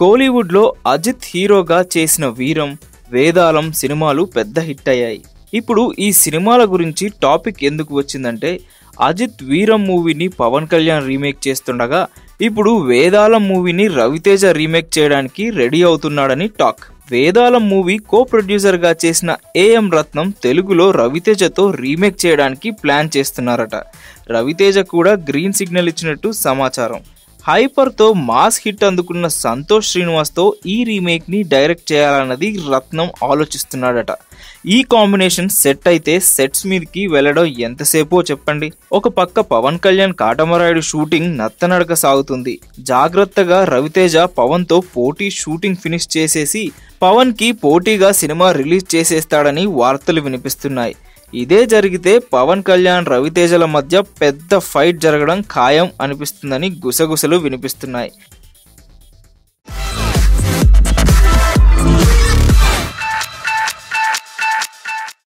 కోలీవుడ్లో అజిత్ హీరోగా చేసిన వీరం, వేదాళం సినిమాలు పెద్ద హిట్ అయ్యాయి. ఇప్పుడు ఈ సినిమాల గురించి టాపిక్ ఎందుకు వచ్చిందంటే, అజిత్ వీరం మూవీని పవన్ కళ్యాణ్ రీమేక్ చేస్తుండగా ఇప్పుడు వేదాళం మూవీని రవితేజ రీమేక్ చేయడానికి రెడీ అవుతున్నాడని టాక్. వేదాళం మూవీ కో ప్రొడ్యూసర్ గా చేసిన ఏఎం రత్నం తెలుగులో రవితేజతో రీమేక్ చేయడానికి ప్లాన్ చేస్తున్నారట. రవితేజ కూడా గ్రీన్ సిగ్నల్ ఇచ్చినట్టు సమాచారం. హైపర్తో మాస్ హిట్ అందుకున్న సంతోష్ శ్రీనివాస్తో ఈ రీమేక్ని డైరెక్ట్ చేయాలన్నది రత్నం ఆలోచిస్తున్నాడట. ఈ కాంబినేషన్ సెట్ అయితే సెట్స్ మీదకి వెళ్ళడం ఎంతసేపో చెప్పండి. ఒక పక్క పవన్ కళ్యాణ్ కాటమరాయుడు షూటింగ్ నత్తనడక సాగుతుంది. జాగ్రత్తగా రవితేజ పవన్తో పోటీ షూటింగ్ ఫినిష్ చేసేసి పవన్ కి పోటీగా సినిమా రిలీజ్ చేసేస్తాడని వార్తలు వినిపిస్తున్నాయి. ఇదే జరిగితే పవన్ కళ్యాణ్ రవితేజల మధ్య పెద్ద ఫైట్ జరగడం ఖాయం అనిపిస్తుందని గుసగుసలు వినిపిస్తున్నాయి.